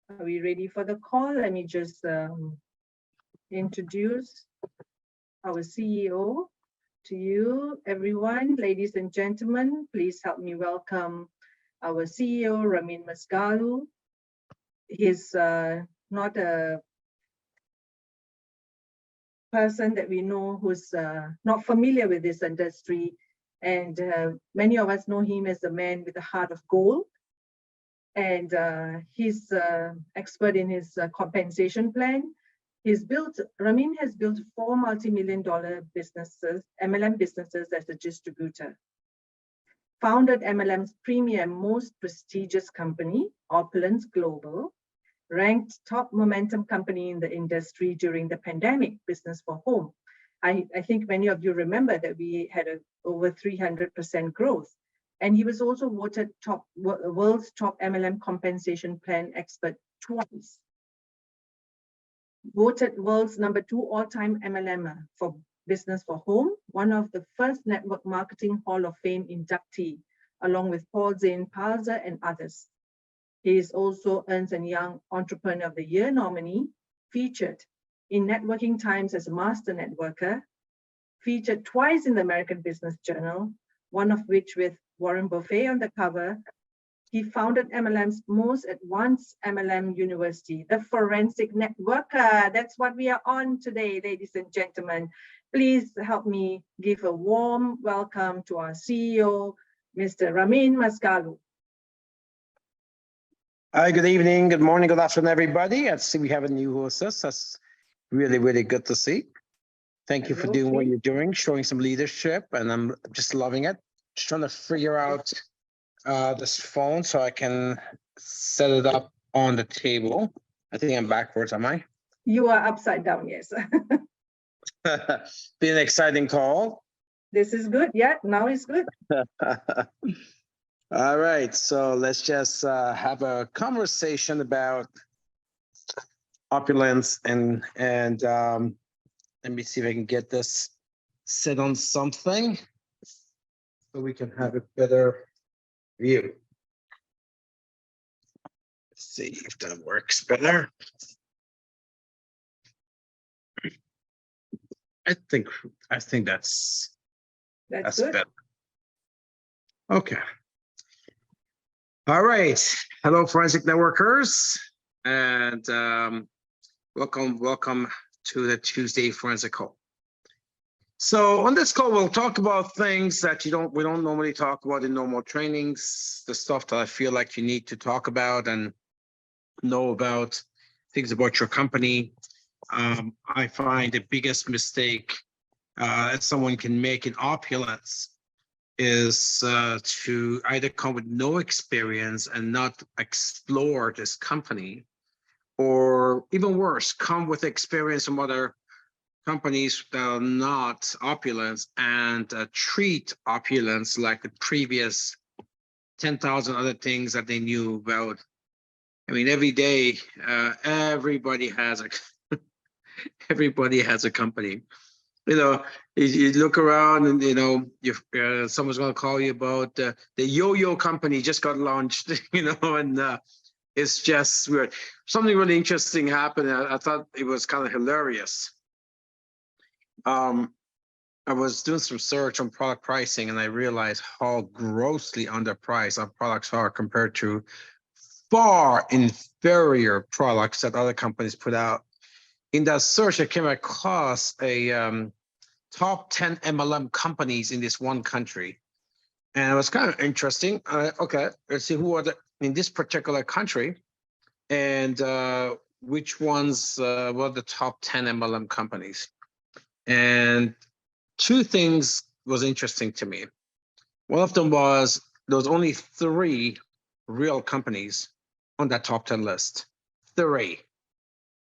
Are we ready for the call? Let me just introduce our CEO to you, everyone. Ladies and gentlemen, please help me welcome our CEO, Ramin Masgalu. He's not a person that we know who's not familiar with this industry, and many of us know him as the man with a heart of gold. And he's expert in his compensation plan. Ramin has built 4 multi-million-dollar businesses, MLM businesses, as a distributor. Founded MLM's premier, most prestigious company, Opulence Global, ranked top momentum company in the industry during the pandemic, Business for Home. I think many of you remember that we had over 300% growth. And he was also voted world's top MLM compensation plan expert twice. Voted world's #2 all-time MLM for Business for Home, one of the first Network Marketing Hall of Fame inductee, along with Paul Zane Palzer and others. He is also Ernst & Young Entrepreneur of the Year nominee, featured in Networking Times as a master networker, featured twice in the American Business Journal, one of which with Warren Buffett on the cover. He founded MLM's most advanced MLM university, the Forensic Networker. That's what we are on today, ladies and gentlemen. Please help me give a warm welcome to our CEO, Mr. Ramin Masgalu. Hi, good evening, good morning, good afternoon, everybody. I see we have a new hostess. That's really, really good to see. Thank you for doing what you're doing, showing some leadership, and I'm just loving it. Just trying to figure out this phone so I can set it up on the table. I think I'm backwards, am I? You are upside down, yes. Been an exciting call. This is good, yeah, now it's good. All right, so let's just have a conversation about opulence and let me see if I can get this set on something so we can have a better view. Let's see if that works better. I think that's good. better. Okay. All right. Hello, Forensic Networkers, and welcome to the Tuesday Forensic Call. So on this call, we'll talk about things that we don't normally talk about in normal trainings, the stuff that I feel like you need to talk about and know about, things about your company. I find the biggest mistake that someone can make in opulence is to either come with no experience and not explore this company, or even worse, come with experience from other companies that are not opulence and treat opulence like the previous 10,000 other things that they knew about. I mean, every day, everybody has a company. You know, you look around and, you know, someone's going to call you about the yo-yo company just got launched, you know, and it's just weird. Something really interesting happened. I thought it was kind of hilarious. I was doing some search on product pricing, and I realized how grossly underpriced our products are compared to far inferior products that other companies put out. In that search, I came across a top 10 MLM companies in this one country. And it was kind of interesting. Okay, let's see who are in this particular country and which ones were the top 10 MLM companies. And two things was interesting to me. One of them was there was only 3 real companies on that top 10 list. 3.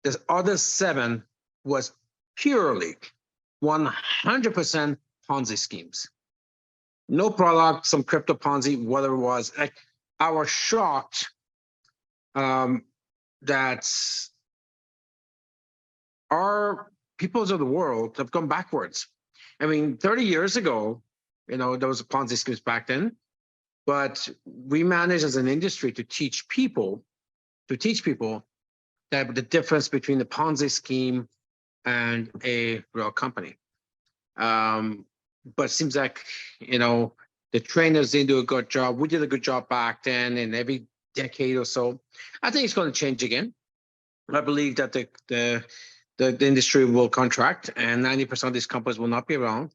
The other 7 was purely 100% Ponzi schemes. No product, some crypto Ponzi, whatever it was. I was shocked that our peoples of the world have gone backwards. I mean, 30 years ago, you know, there was a Ponzi schemes back then, but we managed as an industry to teach people to teach people that the difference between the Ponzi scheme and a real company. But it seems like, the trainers didn't do a good job. We did a good job back then, and every decade or so. I think it's going to change again. I believe that the industry will contract, and 90% of these companies will not be around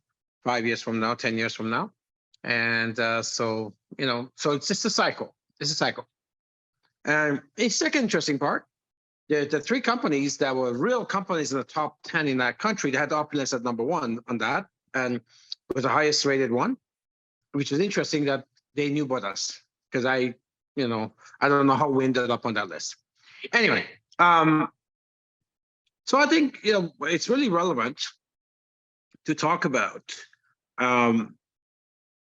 5 years from now, 10 years from now. And so it's just a cycle. It's a cycle. And a second interesting part, the three companies that were real companies in the top 10 in that country, they had Opulence at number one on that, and it was the highest rated one, which is interesting that they knew about us, because I don't know how we ended up on that list. Anyway, so I think it's really relevant to talk about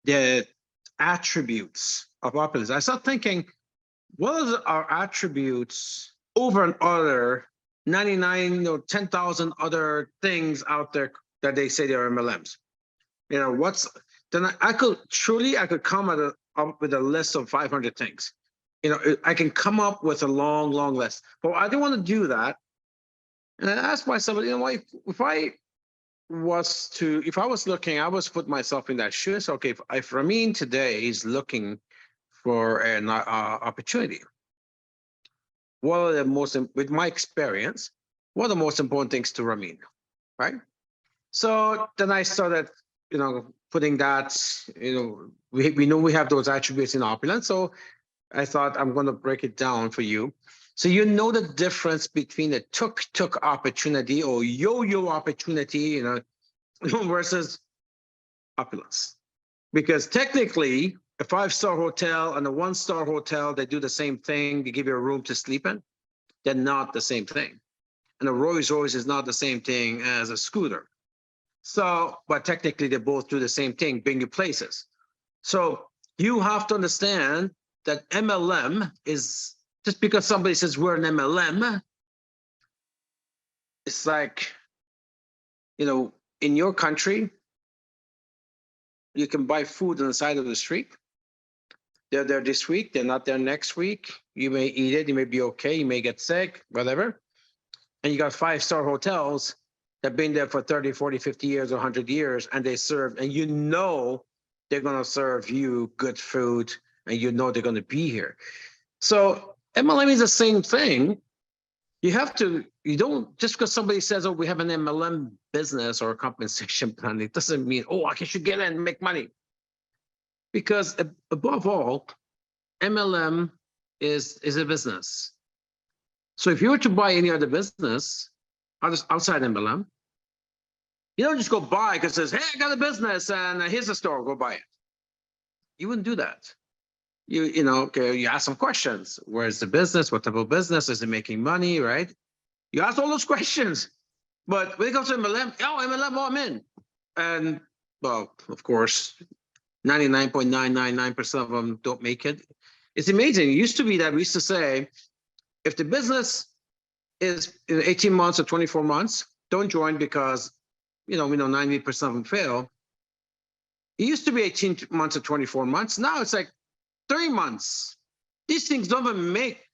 the attributes of Opulence. I started thinking, what are our attributes over and other 99 or 10,000 other things out there that they say they are MLMs? Then I could come up with a list of 500 things. I can come up with a long list, but I didn't want to do that. And I asked myself, if I was looking, I was put myself in that shoes. Okay, if Ramin today is looking for an opportunity, what are the most, with my experience, what are the most important things to Ramin, right? So then I started, putting that, we know we have those attributes in Opulence. So I thought I'm going to break it down for you. So the difference between a tuk-tuk opportunity or yo-yo opportunity, versus Opulence. Because technically, a 5-star hotel and a 1-star hotel, they do the same thing. They give you a room to sleep in. They're not the same thing. And a Rolls Royce is not the same thing as a scooter. So, but technically they both do the same thing, bring you places. So you have to understand that MLM is, just because somebody says we're an MLM, it's like, in your country, you can buy food on the side of the street. They're there this week, they're not there next week. You may eat it, you may be okay, you may get sick, whatever. And you got 5-star hotels that have been there for 30, 40, 50 years, or 100 years, and they serve, and they're going to serve you good food, and they're going to be here. So MLM is the same thing. You don't, just because somebody says, oh, we have an MLM business or a compensation plan, it doesn't mean, oh, I should get in and make money. Because above all, MLM is a business. So if you were to buy any other business outside MLM, you don't just go buy because it says, hey, I got a business and here's a store, go buy it. You wouldn't do that. You ask some questions. Where's the business? What type of business? Is it making money, right? You ask all those questions. But when it comes to MLM, MLM, I'm in. And, well, of course, 99.999% of them don't make it. It's amazing. It used to be that we used to say, if the business is in 18 months or 24 months, don't join because, we know 90% of them fail. It used to be 18 months or 24 months. Now it's like 3 months. These things don't even make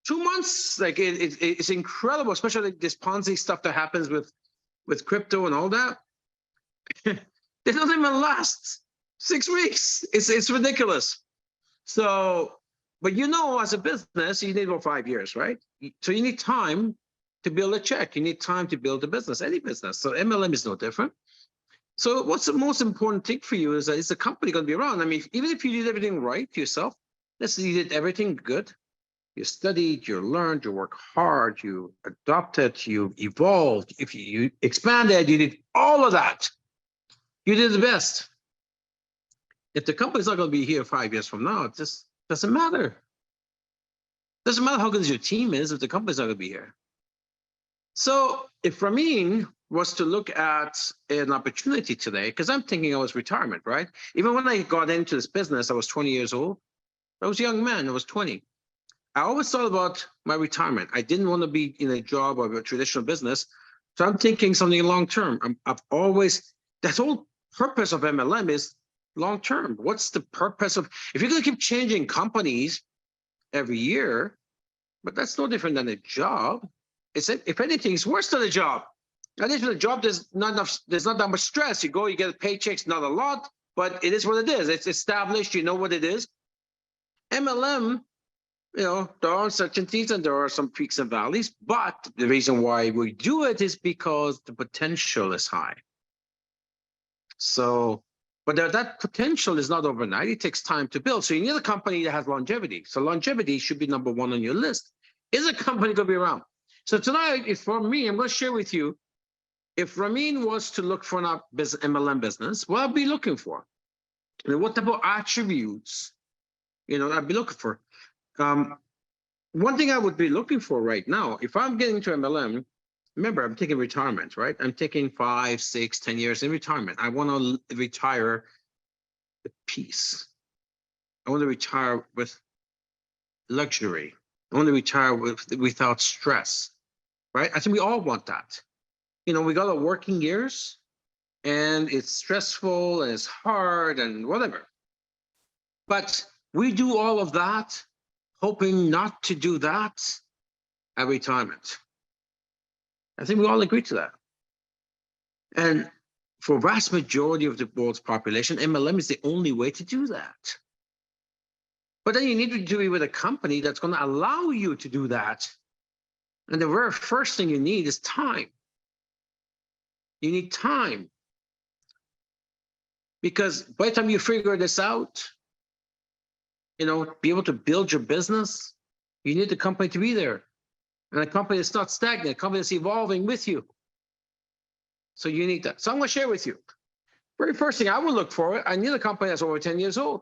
2 months. Like it's incredible, especially this Ponzi stuff that happens with crypto and all that. They don't even last 6 weeks. It's ridiculous. So, but as a business, you need about 5 years, right? So you need time to build a check. You need time to build a business, any business. So MLM is no different. So what's the most important thing for you is that is the company going to be around? I mean, even if you did everything right yourself, let's say you did everything good, you studied, you learned, you worked hard, you adopted, you evolved, if you expanded, you did all of that. You did the best. If the company's not going to be here 5 years from now, it just doesn't matter. Doesn't matter how good your team is if the company's not going to be here. So if Ramin was to look at an opportunity today, because I'm thinking I was retirement, right? Even when I got into this business, I was 20 years old. I was a young man, I was 20. I always thought about my retirement. I didn't want to be in a job or a traditional business. So I'm thinking something long-term. That whole purpose of MLM is long-term. What's the purpose of, if you're going to keep changing companies every year, But that's no different than a job. If anything, it's worse than a job. At least with a job, there's not that much stress. You go, you get paychecks, not a lot, but it is what it is. It's established, you know what it is. MLM, there are uncertainties and there are some peaks and valleys, but the reason why we do it is because the potential is high. So, but that potential is not overnight. It takes time to build. So you need a company that has longevity. So longevity should be number one on your list. Is a company going to be around? So tonight, if for me, I'm going to share with you, if Ramin was to look for an MLM business, what I'd be looking for, and what type of attributes, I'd be looking for. One thing I would be looking for right now, if I'm getting into MLM, remember, I'm taking retirement, right? I'm taking 5, 6, 10 years in retirement. I want to retire with peace. I want to retire with luxury. I want to retire without stress, right? I think we all want that. We got our working years and it's stressful and it's hard and whatever. But we do all of that hoping not to do that at retirement. I think we all agree to that. And for vast majority of the world's population, MLM is the only way to do that. But then you need to do it with a company that's going to allow you to do that. And the very first thing you need is time. You need time. Because by the time you figure this out, be able to build your business, you need the company to be there. And a company that's not stagnant, a company that's evolving with you. So you need that. So I'm going to share with you. Very first thing I would look for, I need a company that's over 10 years old.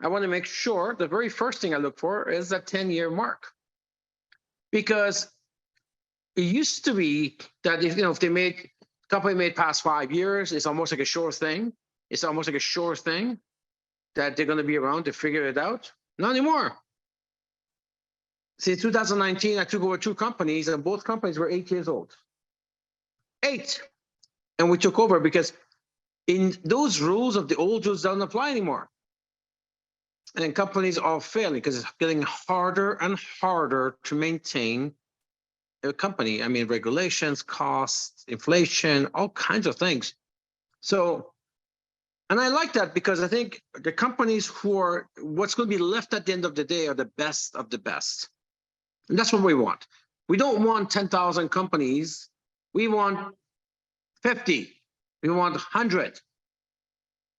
I want to make sure the very first thing I look for is that 10-year mark. Because it used to be that if company made past 5 years, it's almost like a sure thing. It's almost like a sure thing that they're going to be around to figure it out. Not anymore. See, 2019, I took over 2 companies, and both companies were 8 years old. 8. And we took over because in those rules of the old rules don't apply anymore. And companies are failing because it's getting harder and harder to maintain a company. I mean, regulations, costs, inflation, all kinds of things. So, and I like that because I think the companies who are what's going to be left at the end of the day are the best of the best. And that's what we want. We don't want 10,000 companies. We want 50. We want 100.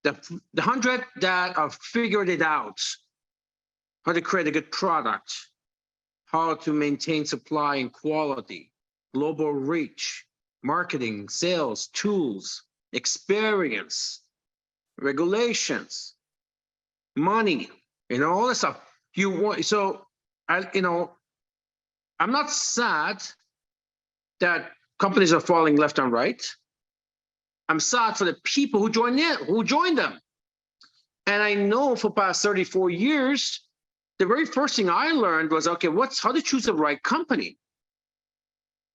The 100 that have figured it out, how to create a good product, how to maintain supply and quality, global reach, marketing, sales, tools, experience, regulations, money, all this stuff. I'm not sad that companies are falling left and right. I'm sad for the people who joined them. And I know for past 34 years, the very first thing I learned was, okay, how to choose the right company.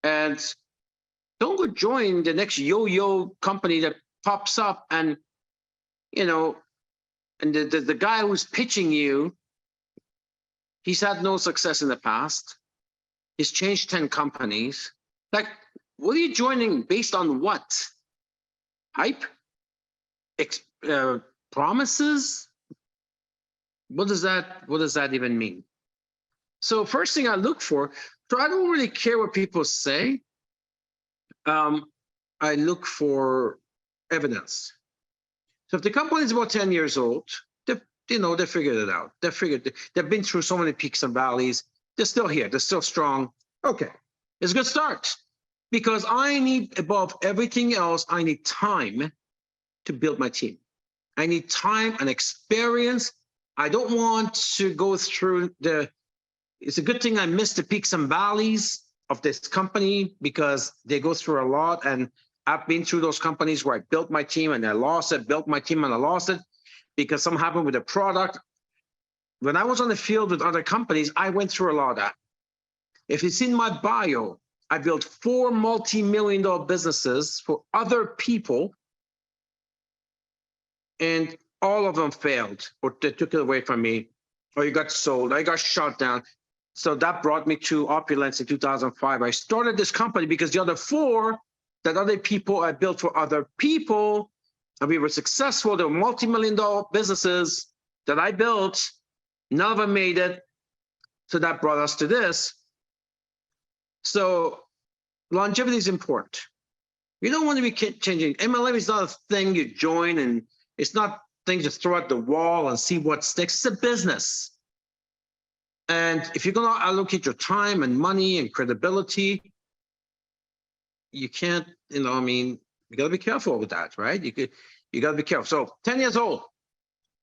And don't go join the next yo-yo company that pops up and, and the guy who's pitching you, he's had no success in the past. He's changed 10 companies. Like, what are you joining based on what? Hype? Promises? What does that even mean? So first thing I look for, so I don't really care what people say. I look for evidence. So if the company is about 10 years old, they figured it out. They've been through so many peaks and valleys. They're still here. They're still strong. Okay, it's a good start. Because I need, above everything else, I need time to build my team. I need time and experience. I don't want to go through it's a good thing I missed the peaks and valleys of this company because they go through a lot. And I've been through those companies where I built my team and I lost it, built my team and I lost it because something happened with the product. When I was on the field with other companies, I went through a lot of that. If it's in my bio, I built 4 multi-million-dollar businesses for other people, and all of them failed, or they took it away from me, or you got sold, I got shot down. So that brought me to opulence in 2005. I started this company because the other 4 that other people I built for other people, and we were successful. They were multi-million-dollar businesses that I built. None of them made it. So that brought us to this. So longevity is important. You don't want to be changing. MLM is not a thing you join, and it's not things you throw at the wall and see what sticks. It's a business. And if you're going to allocate your time and money and credibility, you can't, you got to be careful with that, right? You got to be careful. So 10 years old,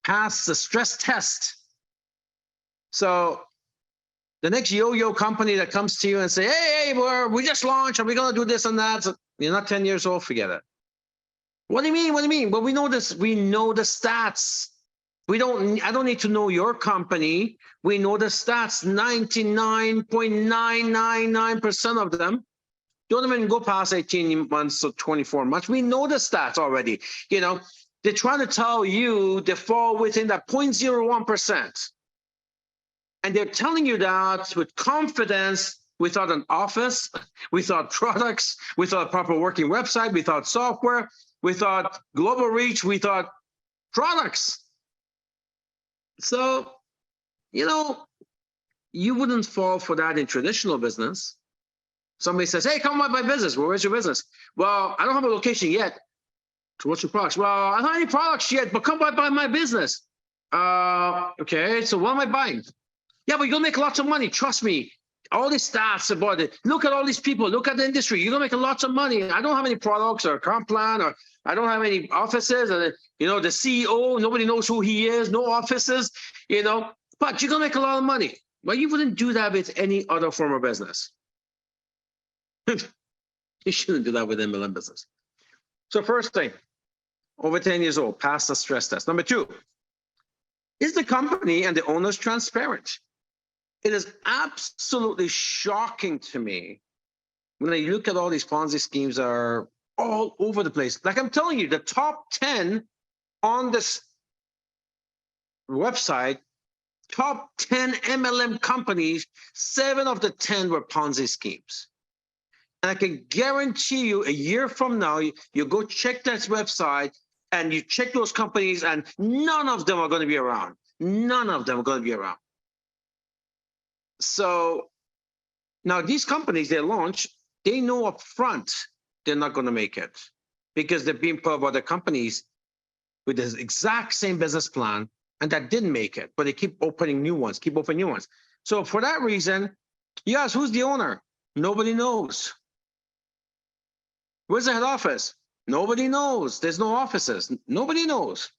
pass the stress test. So the next yo-yo company that comes to you and say, hey, we just launched and we're going to do this and that. So you're not 10 years old, forget it. What do you mean? What do you mean? Well, we know this. We know the stats. I don't need to know your company. We know the stats. 99.999% of them don't even go past 18 months or 24 months. We know the stats already. They're trying to tell you they fall within that 0.01%. And they're telling you that with confidence, without an office, without products, without a proper working website, without software, without global reach, without products. So, you wouldn't fall for that in traditional business. Somebody says, hey, come buy my business. Well, where's your business? Well, I don't have a location yet. So what's your products? Well, I don't have any products yet, but come buy my business. Okay, so what am I buying? Yeah, but you're going to make lots of money. Trust me. All these stats about it. Look at all these people. Look at the industry. You're going to make lots of money. I don't have any products or a comp plan, or I don't have any offices. Or, the CEO, nobody knows who he is. No offices, but you're going to make a lot of money. Well, you wouldn't do that with any other form of business. You shouldn't do that with MLM business. So first thing, over 10 years old, pass the stress test. Number 2, is the company and the owners transparent? It is absolutely shocking to me when I look at all these Ponzi schemes are all over the place. Like I'm telling you, the top 10 on this website, top 10 MLM companies, 7 of the 10 were Ponzi schemes. And I can guarantee you a year from now, you go check that website and you check those companies and none of them are going to be around. None of them are going to be around. So now these companies they launch, they know up front they're not going to make it because they're being put by other companies with the exact same business plan and that didn't make it, but they keep opening new ones, So for that reason, yes, who's the owner? Nobody knows. Where's the head office? Nobody knows. There's no offices. Nobody knows.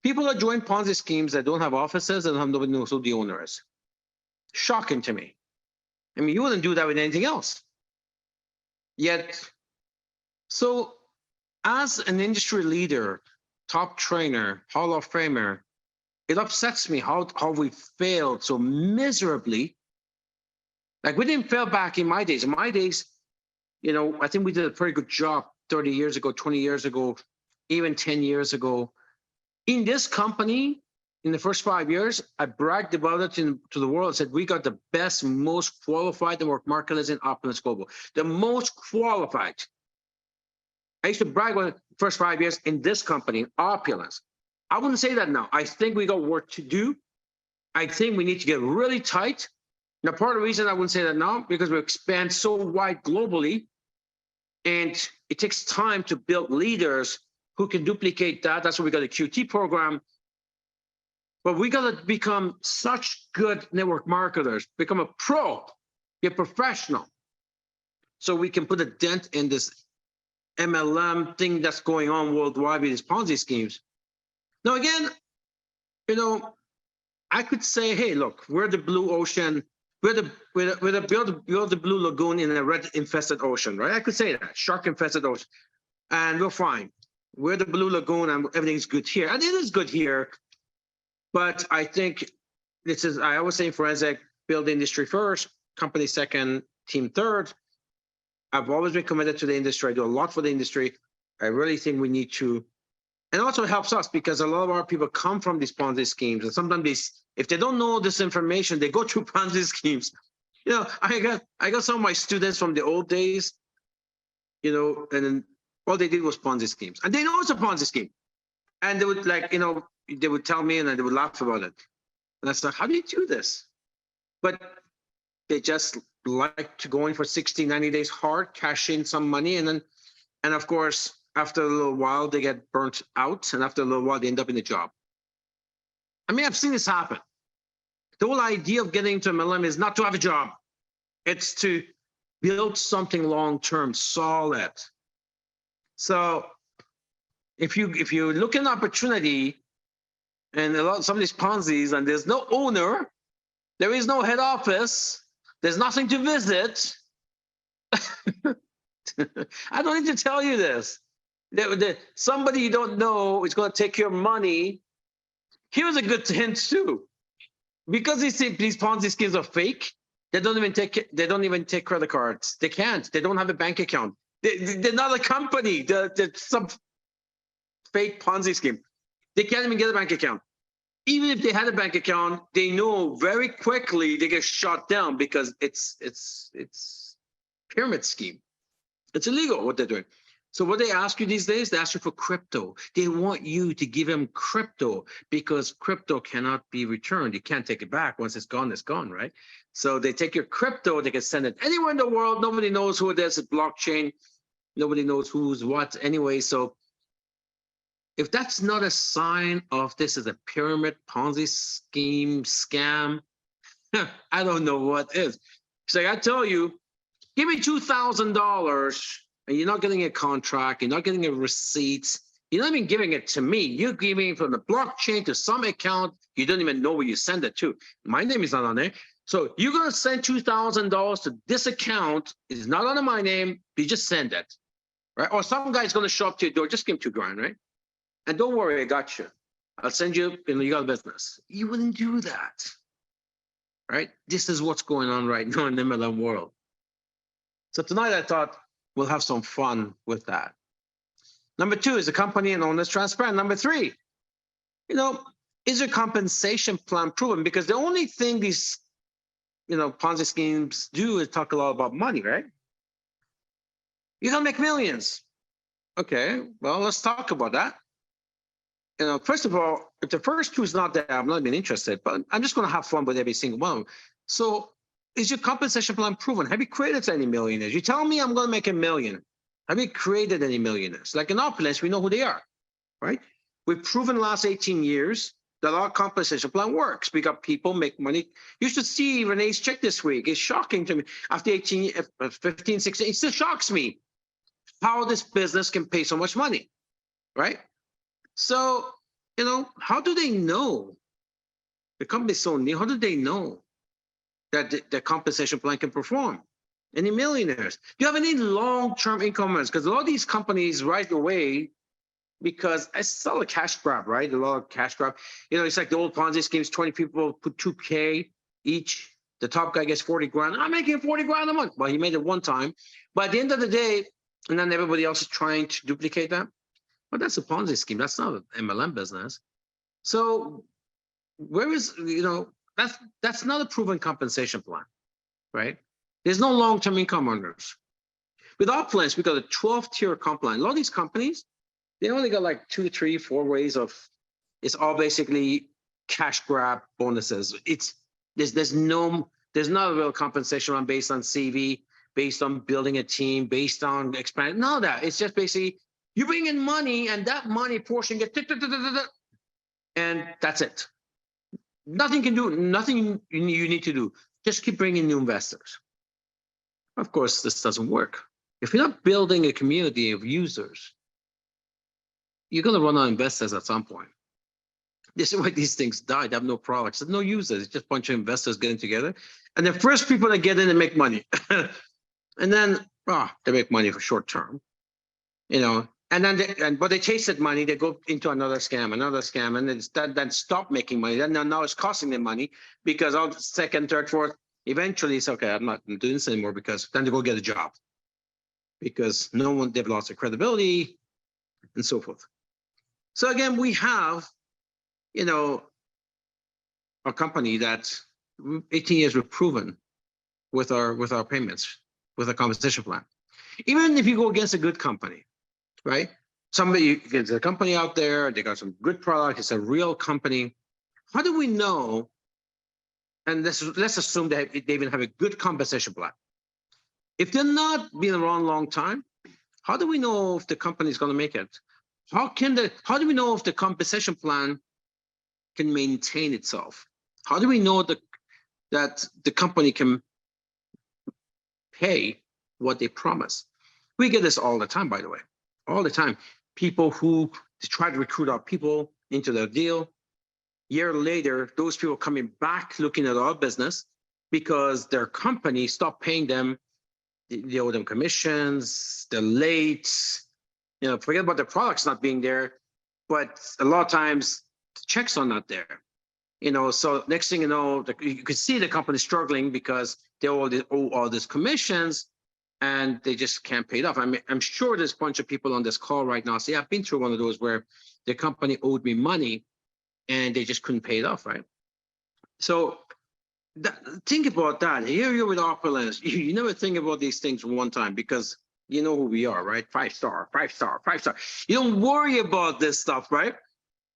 People that join Ponzi schemes that don't have offices and nobody knows who the owner is. Shocking to me. You wouldn't do that with anything else. Yet, so as an industry leader, top trainer, Hall of Famer, it upsets me how we failed so miserably. Like we didn't fail back in my days. In my days, I think we did a pretty good job 30 years ago, 20 years ago, even 10 years ago. In this company, in the first 5 years, I bragged about it to the world and said, we got the best, most qualified network marketers in Opulence Global. The most qualified. I used to brag about it the first 5 years in this company, Opulence. I wouldn't say that now. I think we got work to do. I think we need to get really tight. Now, part of the reason I wouldn't say that now, because we expand so wide globally, and it takes time to build leaders who can duplicate that. That's why we got a QT program. But we got to become such good network marketers, become a pro, be a professional, so we can put a dent in this MLM thing that's going on worldwide with these Ponzi schemes. Now, again, I could say, hey, look, we're the blue ocean. We're the blue lagoon in a red-infested ocean, right? I could say that, shark-infested ocean, and we're fine. We're the blue lagoon, and everything's good here. And it is good here, but I think I always say in forensic, build the industry first, company second, team third. I've always been committed to the industry. I do a lot for the industry. I really think we need to And also helps us because a lot of our people come from these Ponzi schemes, and sometimes if they don't know this information, they go through Ponzi schemes. You know, I got some of my students from the old days, you know, and then all they did was Ponzi schemes, and they know it's a Ponzi scheme, and they would like, you know, they would tell me, and they would laugh about it, and I said, how do you do this? But they just like to go in for 60, 90 days hard, cash in some money, and then, and of course, after a little while, they get burnt out, and after a little while, they end up in a job. I mean, I've seen this happen. The whole idea of getting into MLM is not to have a job. It's to build something long-term, solid. So if you look at an opportunity and some of these Ponzi's and there's no owner, there is no head office, there's nothing to visit. I don't need to tell you this. Somebody you don't know is going to take your money. Here's a good hint too. Because these Ponzi schemes are fake, they don't even take credit cards. They can't. They don't have a bank account. They're not a company. They're some fake Ponzi scheme. They can't even get a bank account. Even if they had a bank account, they know very quickly they get shut down because it's pyramid scheme. It's illegal what they're doing. So what they ask you these days, they ask you for crypto. They want you to give them crypto because crypto cannot be returned. You can't take it back. Once it's gone, right? So they take your crypto, they can send it anywhere in the world. Nobody knows who it is. It's blockchain. Nobody knows who's what anyway. So if that's not a sign of this is a pyramid, Ponzi scheme, scam, I don't know what is. It's like I tell you, give me $2,000 and you're not getting a contract, you're not getting a receipt, you're not even giving it to me. You're giving it from the blockchain to some account. You don't even know where you send it to. My name is not on there. So you're going to send $2,000 to this account. It's not under my name. You just send it, right? Or some guy's going to show up to your door. Just give him $2,000, right? And don't worry, I got you. I'll send you, you got a business. You wouldn't do that, right? This is what's going on right now in the MLM world. So tonight I thought we'll have some fun with that. Number two, is the company and owner transparent? Number three, you know, is your compensation plan proven? Because the only thing these, you know, Ponzi schemes do is talk a lot about money, right? You're gonna make millions. Okay, well, let's talk about that. You know, first of all, if the first two is not there, I'm not even interested, but I'm just gonna have fun with every single one. So is your compensation plan proven? Have you created any millionaires? You tell me I'm going to make $1 million. Have you created any millionaires? Like in our place, we know who they are, right? We've proven the last 18 years that our compensation plan works. We got people make money. You should see Renee's check this week. It's shocking to me. After 15, 16, it still shocks me how this business can pay so much money, right? So, you know, how do they know? The company's so new. How do they know that the compensation plan can perform? Any millionaires? Do you have any long-term income earners? Because a lot of these companies right away, because it's all a cash grab, right? A lot of cash grab. You know, it's like the old Ponzi schemes, 20 people put $2K each. The top guy gets 40 grand. I'm making 40 grand a month. Well, he made it one time. But at the end of the day, and then everybody else is trying to duplicate that. But that's a Ponzi scheme. That's not an MLM business. So where is, you know, that's not a proven compensation plan, right? There's no long-term income earners. With our plans, we got a 12-tier comp plan. A lot of these companies, they only got like 2, 3, 4 ways of, it's all basically cash grab bonuses. There's not a real compensation plan based on CV, based on building a team, based on expanding. None of that. It's just basically you bring in money and that money portion gets, and that's it. Nothing you need to do. Just keep bringing new investors. Of course, this doesn't work. If you're not building a community of users, you're going to run out of investors at some point. This is why these things die. They have no products, there's no users. It's just a bunch of investors getting together. And the first people that get in and make money. And then they make money for short term, you know. And then but they chase that money, they go into another scam, and then stop making money. Then now it's costing them money because all second, third, fourth, eventually it's okay, I'm not doing this anymore, because then they go get a job. Because they've lost their credibility and so forth. So again, we have, you know, a company that 18 years we've proven with our payments, with a compensation plan. Even if you go against a good company, right? Somebody, there's a company out there, they got some good product, it's a real company. How do we know? And let's assume that they even have a good compensation plan. If they're not been around a long time, how do we know if the company is going to make it? How do we know if the compensation plan can maintain itself? How do we know that the company can pay what they promise? We get this all the time, by the way, all the time. People who try to recruit our people into their deal. Year later, those people coming back looking at our business because their company stopped paying them. They owe them commissions, they're late. You know, forget about the products not being there, but a lot of times the checks are not there. You know, so next thing you know, you could see the company struggling because they owe all these commissions and they just can't pay it off. I mean, I'm sure there's a bunch of people on this call right now. See, I've been through one of those where the company owed me money and they just couldn't pay it off, right? So think about that. Here you're with Opulence. You never think about these things one time because you know who we are, right? 5-star, 5-star, 5-star. You don't worry about this stuff, right?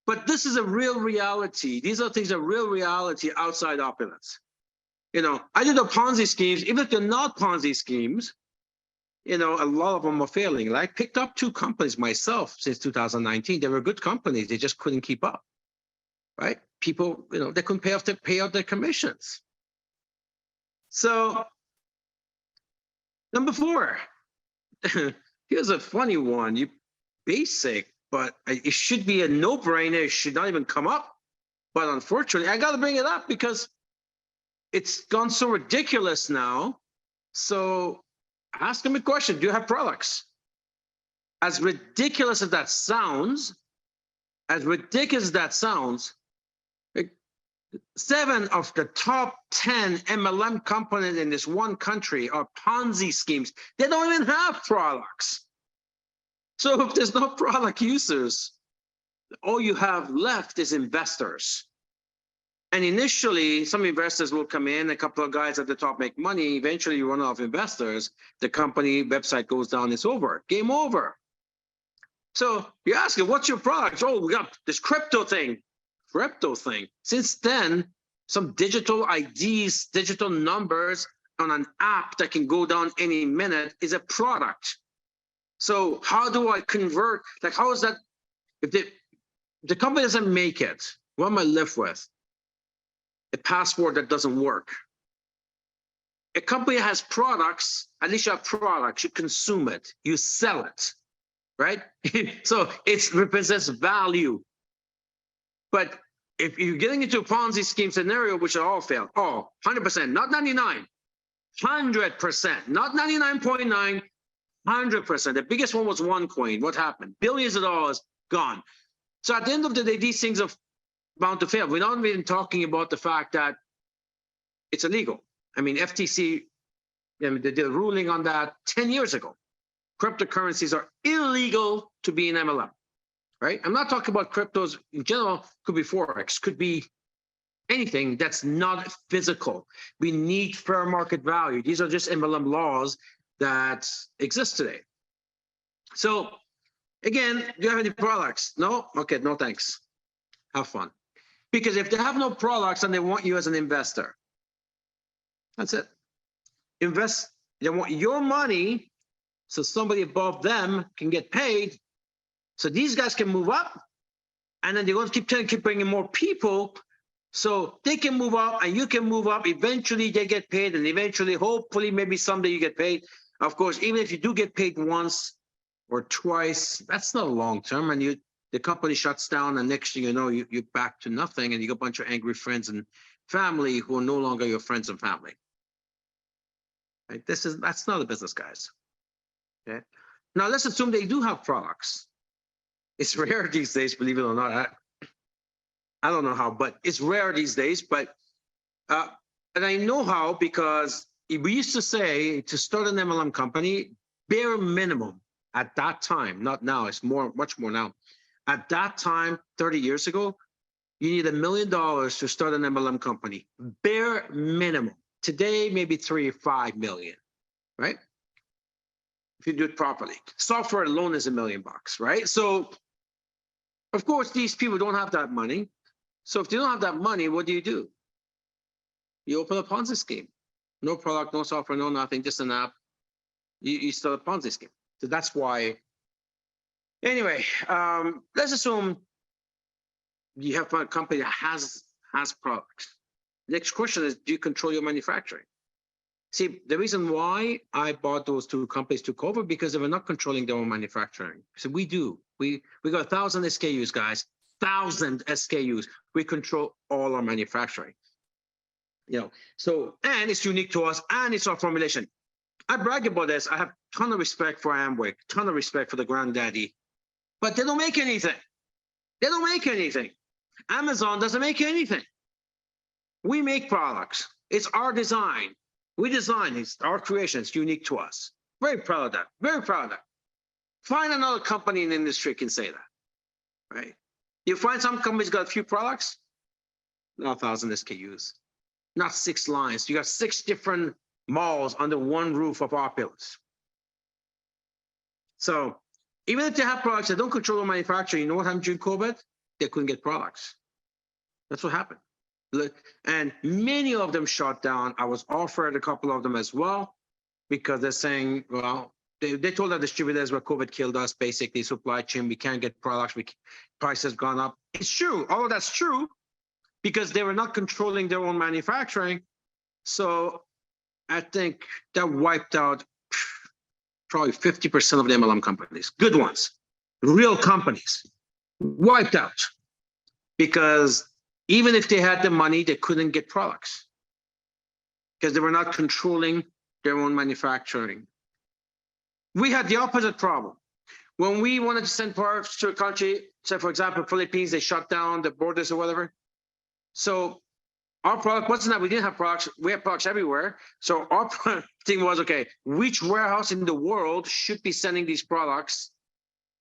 But this is a real reality. These are things that are real reality outside Opulence. You know, I did the Ponzi schemes. Even if they're not Ponzi schemes, you know, a lot of them are failing. I picked up 2 companies myself since 2019. They were good companies. They just couldn't keep up, right? People, you know, they couldn't pay out their commissions. So, number 4, here's a funny one. Basic, but it should be a no-brainer. It should not even come up. But unfortunately, I got to bring it up because it's gone so ridiculous now. So ask them a question. Do you have products? As ridiculous as that sounds, 7 of the top 10 MLM companies in this one country are Ponzi schemes. They don't even have products. So if there's no product users, all you have left is investors. And initially, some investors will come in, a couple of guys at the top make money. Eventually, you run out of investors. The company website goes down, it's over. Game over. So you ask it, what's your product? Oh, we got this crypto thing. Since then, some digital IDs, digital numbers on an app that can go down any minute is a product. So how do I convert? Like, how is that? If the company doesn't make it, what am I left with? A passport that doesn't work. A company has products, at least you have products, you consume it, you sell it, right? So it represents value. But if you're getting into a Ponzi scheme scenario, which are all failed, 100%, not 99, 100%, not 99.9, 100%. The biggest one was OneCoin. What happened? Billions of dollars gone. So at the end of the day, these things are bound to fail. We're not even talking about the fact that it's illegal. I mean, FTC, they did a ruling on that 10 years ago. Cryptocurrencies are illegal to be in MLM, right? I'm not talking about cryptos in general. Could be Forex, could be anything that's not physical. We need fair market value. These are just MLM laws that exist today. So again, do you have any products? No? Okay, no thanks. Have fun. Because if they have no products and they want you as an investor, that's it. Invest, they want your money so somebody above them can get paid. So these guys can move up, and then they're going to keep bringing more people so they can move up and you can move up. Eventually they get paid, and eventually, hopefully, maybe someday you get paid. Of course, even if you do get paid once or twice, that's not long term, and the company shuts down, and next thing you know, you're back to nothing, and you got a bunch of angry friends and family who are no longer your friends and family. Right? That's not a business, guys. Okay. Now let's assume they do have products. It's rare these days, believe it or not. I don't know how, but it's rare these days. But and I know how, because we used to say to start an MLM company, bare minimum at that time, not now, it's much more now. At that time, 30 years ago, you need $1 million to start an MLM company, bare minimum. Today, maybe 3 or 5 million, right? If you do it properly. Software alone is $1 million, right? So, of course, these people don't have that money. So if they don't have that money, what do? You open a Ponzi scheme. No product, no software, no nothing, just an app. You start a Ponzi scheme. So that's why. Anyway, let's assume you have a company that has products. Next question is, do you control your manufacturing? See, the reason why I bought those two companies took over because they were not controlling their own manufacturing. So we do. We got 1,000 SKUs, guys. 1,000 SKUs. We control all our manufacturing. You know, so, and it's unique to us, and it's our formulation. I brag about this. I have a ton of respect for Amway, ton of respect for the granddaddy, but they don't make anything. They don't make anything. Amazon doesn't make anything. We make products. It's our design. We design, it's our creation. It's unique to us. Very proud of that. Very proud of that. Find another company in the industry can say that, right? You find some companies got a few products, not 1,000 SKUs, not 6 lines. You got 6 different malls under one roof of opulence. So even if they have products that don't control the manufacturing, you know what happened during COVID? They couldn't get products. That's what happened. And many of them shut down. I was offered a couple of them as well, because they're saying, well, they told our distributors, well, COVID killed us, basically, supply chain, we can't get products, price has gone up. It's true, all of that's true, because they were not controlling their own manufacturing. So I think that wiped out probably 50% of the MLM companies, good ones, real companies, wiped out, because even if they had the money, they couldn't get products because they were not controlling their own manufacturing. We had the opposite problem. When we wanted to send products to a country, say for example, Philippines, they shut down the borders or whatever. So our product wasn't that we didn't have products, we have products everywhere. So our thing was, okay, which warehouse in the world should be sending these products,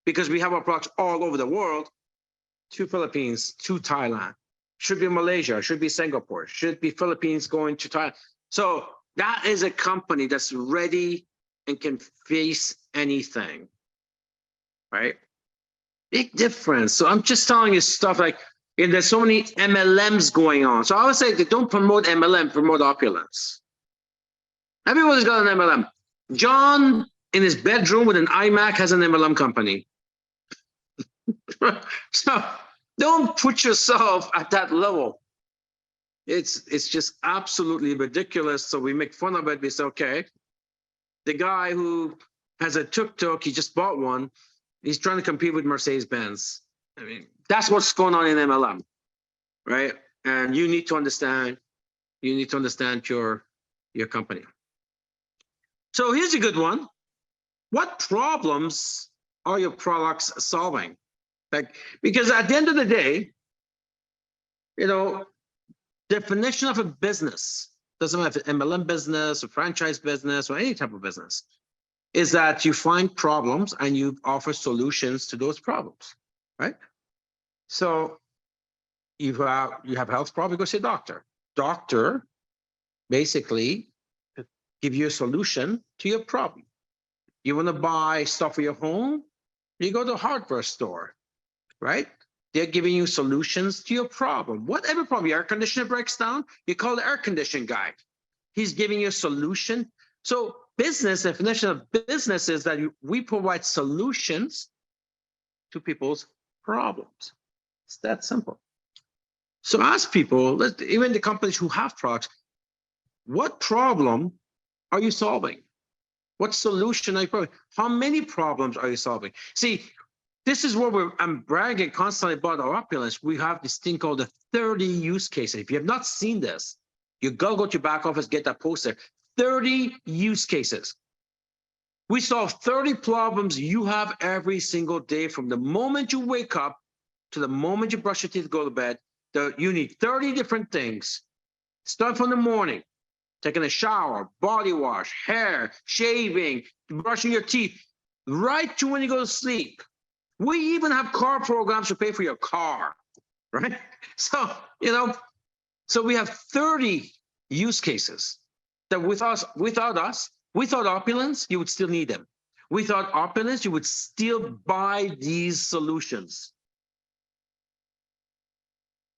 because we have our products all over the world, to Philippines, to Thailand. Should be Malaysia, should be Singapore, should be Philippines going to Thailand. So that is a company that's ready and can face anything, right? Big difference. So I'm just telling you stuff like, and there's so many MLMs going on. So I would say they don't promote MLM, promote opulence. Everyone's got an MLM. John in his bedroom with an iMac has an MLM company. So don't put yourself at that level. It's just absolutely ridiculous. So we make fun of it. We say, okay, the guy who has a tuk-tuk, he just bought one. He's trying to compete with Mercedes-Benz. I mean, that's what's going on in MLM, right? And you need to understand your company. So here's a good one. What problems are your products solving? Like, because at the end of the day, you know, definition of a business, doesn't matter if it's MLM business or franchise business or any type of business, is that you find problems and you offer solutions to those problems, right? So you have health problem, you go see a doctor. Doctor basically give you a solution to your problem. You want to buy stuff for your home, you go to a hardware store, right? They're giving you solutions to your problem. Whatever problem, your air conditioner breaks down, you call the air conditioning guy. He's giving you a solution. So business, definition of business is that we provide solutions to people's problems. It's that simple. So ask people, even the companies who have products, what problem are you solving? What solution are you providing? How many problems are you solving? See, this is where I'm bragging constantly about our opulence. We have this thing called the 30 use cases. If you have not seen this, you go to your back office, get that poster. 30 use cases. We solve 30 problems you have every single day, from the moment you wake up to the moment you brush your teeth, go to bed. You need 30 different things. Start from the morning, taking a shower, body wash, hair, shaving, brushing your teeth, right to when you go to sleep. We even have car programs to pay for your car, right? So, you know, so we have 30 use cases that without opulence, you would still need them. Without opulence, you would still buy these solutions.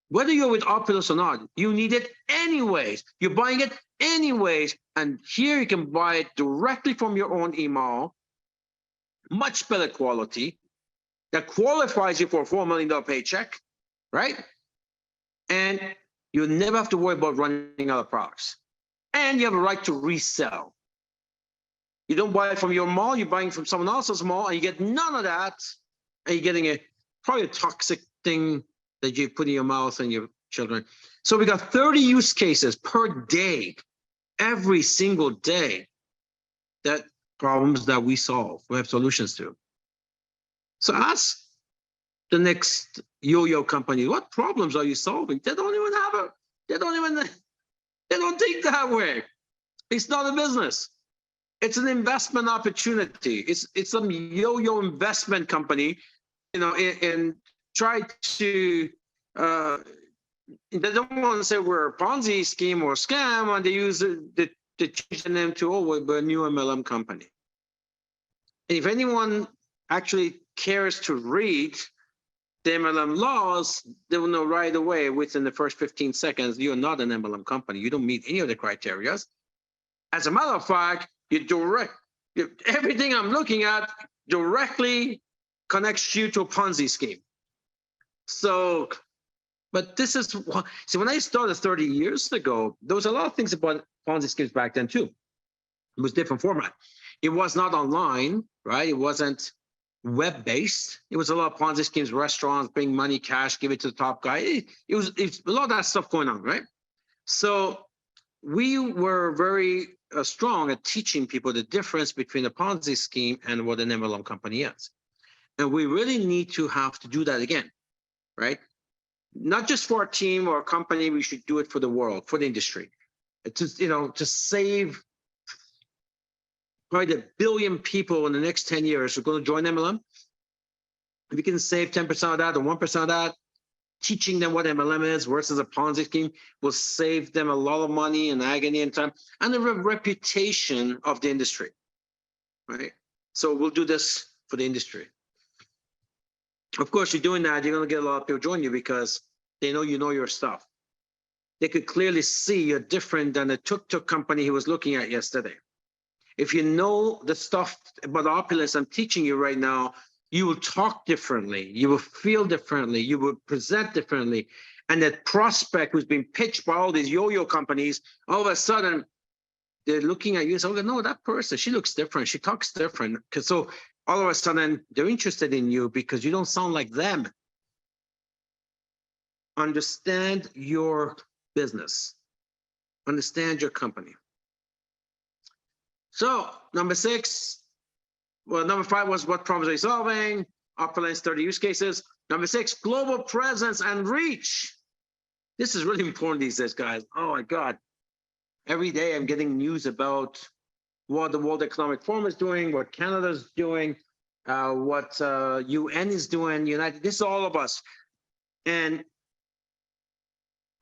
Whether you're with opulence or not, you need it anyways. You're buying it anyways. And here you can buy it directly from your own email, much better quality, that qualifies you for a $4 million paycheck, right? And you never have to worry about running out of products. And you have a right to resell. You don't buy it from your mall, you're buying from someone else's mall, and you get none of that. And you're getting probably a toxic thing that you put in your mouth and your children. So we got 30 use cases per day, every single day, that problems that we solve, we have solutions to. So ask the next yo-yo company, what problems are you solving? They don't even have a, they don't think that way. It's not a business. It's an investment opportunity. It's some yo-yo investment company, you know, and try to, they don't want to say we're a Ponzi scheme or scam, and they use the change the name to, oh, we're a new MLM company. And if anyone actually cares to read the MLM laws, they will know right away within the first 15 seconds, you're not an MLM company. You don't meet any of the criteria. As a matter of fact, everything I'm looking at directly connects you to a Ponzi scheme. So, but this is, see, when I started 30 years ago, there was a lot of things about Ponzi schemes back then too. It was different format. It was not online, right? It wasn't web-based. It was a lot of Ponzi schemes, restaurants, bring money, cash, give it to the top guy. It's a lot of that stuff going on, right? So we were very strong at teaching people the difference between a Ponzi scheme and what an MLM company is. And we really need to have to do that again, right? Not just for our team or a company, we should do it for the world, for the industry. To save probably 1 billion people in the next 10 years who are going to join MLM. If you can save 10% of that or 1% of that, teaching them what MLM is versus a Ponzi scheme will save them a lot of money and agony and time and the reputation of the industry, right? So we'll do this for the industry. Of course, you're doing that, you're going to get a lot of people join you because they know you know your stuff. They could clearly see you're different than the tuk-tuk company he was looking at yesterday. If you know the stuff about opulence I'm teaching you right now, you will talk differently, you will feel differently, you will present differently. And that prospect who's been pitched by all these yo-yo companies, all of a sudden, they're looking at you and say, oh, no, that person, she looks different, she talks different. So all of a sudden, they're interested in you because you don't sound like them. Understand your business. Understand your company. So number 6, well, number 5 was what problems are you solving? Opulence, 30 use cases. Number 6, global presence and reach. This is really important these days, guys. Oh my God. Every day I'm getting news about what the World Economic Forum is doing, what Canada's doing, what UN is doing, United, this is all of us. And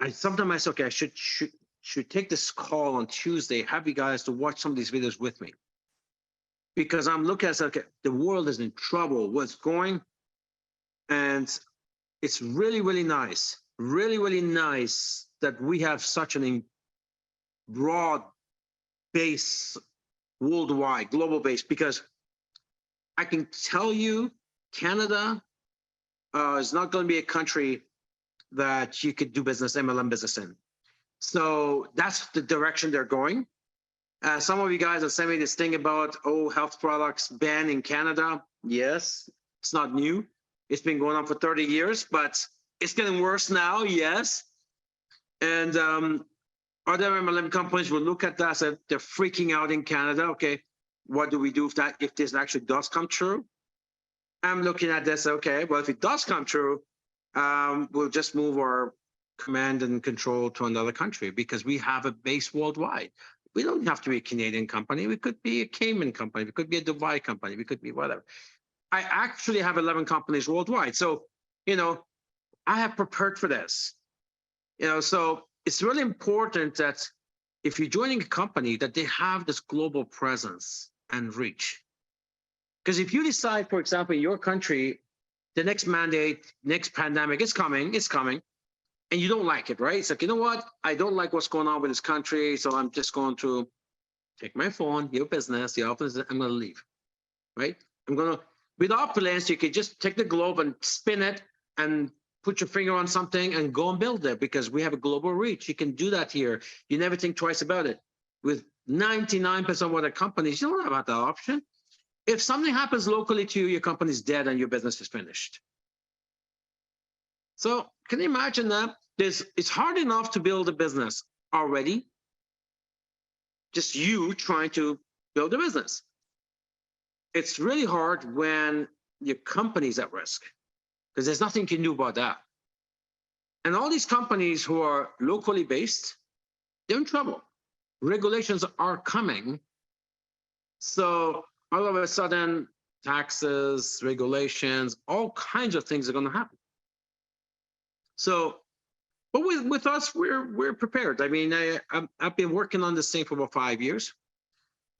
sometimes I say, okay, I should take this call on Tuesday, have you guys to watch some of these videos with me. Because I'm looking at, okay, the world is in trouble, what's going? And it's really, really nice, that we have such an broad base, worldwide, global base, because I can tell you Canada is not going to be a country that you could do business, MLM business in. So that's the direction they're going. Some of you guys are sending me this thing about, oh, health products banned in Canada. Yes, it's not new. It's been going on for 30 years, but it's getting worse now, yes. And other MLM companies will look at that and say, they're freaking out in Canada. Okay, what do we do if this actually does come true? I'm looking at this, okay, well, if it does come true, we'll just move our command and control to another country because we have a base worldwide. We don't have to be a Canadian company. We could be a Cayman company. We could be a Dubai company. We could be whatever. I actually have 11 companies worldwide. So, I have prepared for this. So it's really important that if you're joining a company, that they have this global presence and reach. Because if you decide, for example, in your country, the next mandate, next pandemic is coming, and you don't like it, right? It's like, you know what? I don't like what's going on with this country, so I'm just going to take my phone, your business, the office, I'm going to leave, right? With opulence, you could just take the globe and spin it and put your finger on something and go and build it, because we have a global reach. You can do that here. You never think twice about it. With 99% of other companies, you don't have that option. If something happens locally to you, your company's dead and your business is finished. So can you imagine that? It's hard enough to build a business already. Just you trying to build a business. It's really hard when your company's at risk, because there's nothing you can do about that. And all these companies who are locally based, they're in trouble. Regulations are coming. So all of a sudden, taxes, regulations, all kinds of things are going to happen. So, but with us, we're prepared. I mean, I've been working on this thing for about 5 years,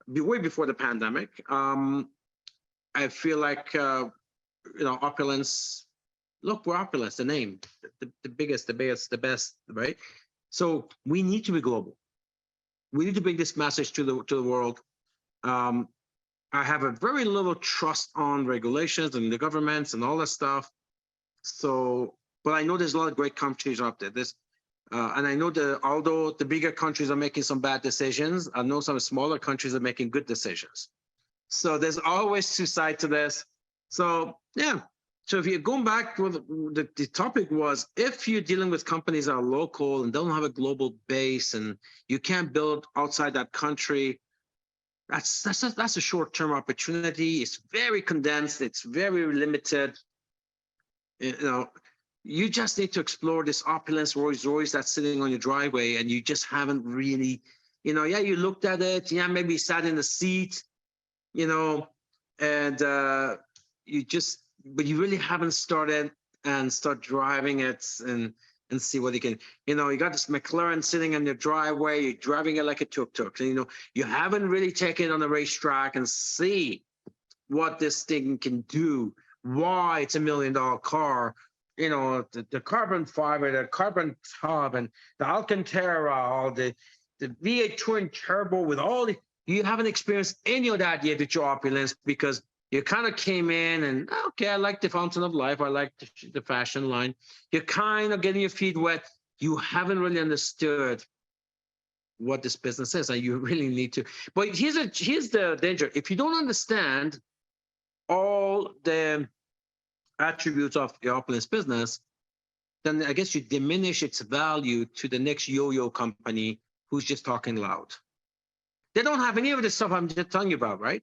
way before the pandemic. I feel like opulence. Look, we're opulence, the name, the biggest, the best, right? So we need to be global. We need to bring this message to the world. I have a very little trust on regulations and the governments and all that stuff. So, but I know there's a lot of great countries out there. And I know that although the bigger countries are making some bad decisions, I know some smaller countries are making good decisions. So there's always two sides to this. So yeah. So if you're going back to the topic was, if you're dealing with companies that are local and don't have a global base and you can't build outside that country, that's a short-term opportunity. It's very condensed. It's very limited. You just need to explore this opulence Rolls Royce that's sitting on your driveway, and you just haven't really, yeah, you looked at it, yeah, maybe you sat in the seat, and but you really haven't started and start driving it and see what you can, you got this McLaren sitting in your driveway, you're driving it like a tuk-tuk, and you haven't really taken it on the racetrack and see what this thing can do, why it's $1 million car, the carbon fiber, the carbon tub, and the Alcantara, the V8 twin turbo with all the, you haven't experienced any of that yet with your opulence, because you kind of came in and, okay, I like the Fountain of Life, I like the fashion line. You're kind of getting your feet wet. You haven't really understood what this business is, and you really need to. But here's the danger. If you don't understand all the attributes of the opulence business, then I guess you diminish its value to the next yo-yo company who's just talking loud. They don't have any of the stuff I'm just telling you about, right?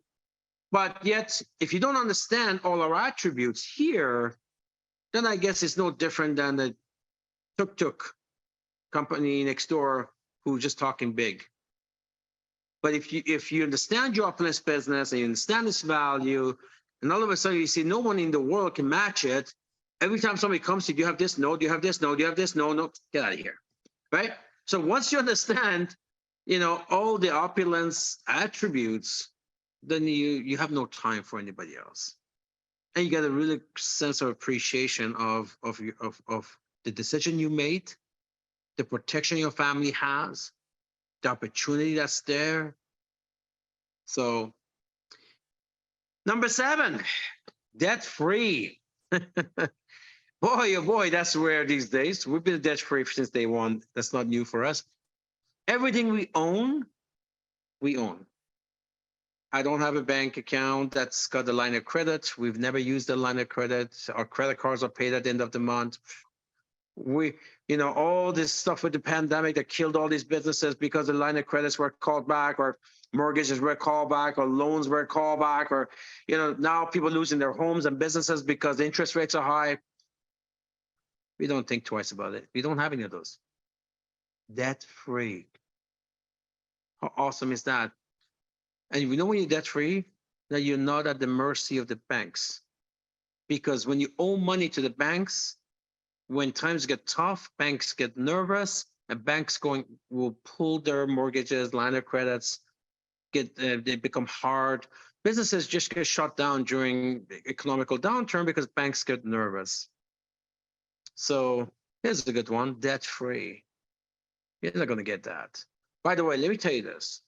But yet, if you don't understand all our attributes here, then I guess it's no different than the tuk-tuk company next door who's just talking big. But if you understand your opulence business and you understand its value, and all of a sudden you see no one in the world can match it, every time somebody comes to you, do you have this? No. Do you have this? No. Do you have this? No. No. Get out of here, right? So once you understand, all the opulence attributes, then you have no time for anybody else, and you get a really sense of appreciation of the decision you made, the protection your family has, the opportunity that's there. So, number 7, debt-free. Boy, oh boy, that's rare these days. We've been debt-free since day one. That's not new for us. Everything we own, we own. I don't have a bank account that's got a line of credit. We've never used a line of credit. Our credit cards are paid at the end of the month. All this stuff with the pandemic that killed all these businesses because the line of credits were called back, or mortgages were called back, or loans were called back, or, now people losing their homes and businesses because the interest rates are high. We don't think twice about it. We don't have any of those. Debt-free. How awesome is that? And when you're debt-free, that you're not at the mercy of the banks. because when you owe money to the banks, when times get tough, banks get nervous, and banks will pull their mortgages, line of credits, they become hard. Businesses just get shut down during economical downturn because banks get nervous. So here's a good one: debt free. You're not going to get that. By the way, let me tell you this: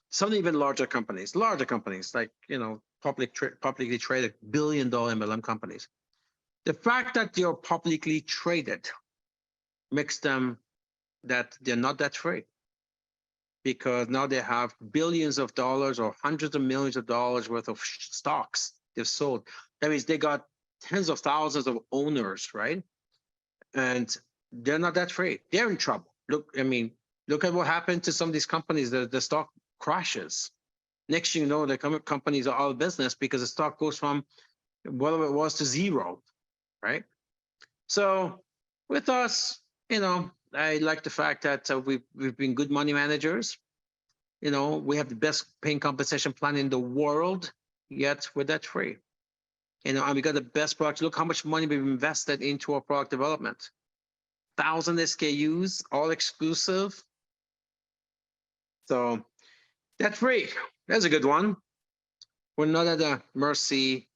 some even larger companies like publicly traded billion-dollar MLM companies. The fact that they're publicly traded makes them that they're not debt free, because now they have billions of dollars or hundreds of millions of dollars worth of stocks they've sold. That means they got tens of thousands of owners, right? And they're not debt free. They're in trouble. Look at what happened to some of these companies. The stock crashes. Next thing you know, the companies are out of business because the stock goes from whatever it was to zero, right? So with us, I like the fact that we've been good money managers. We have the best paying compensation plan in the world, yet we're debt free. And we got the best product. Look how much money we've invested into our product development. 1,000 SKUs, all exclusive. So debt free. That's a good one. We're not at the mercy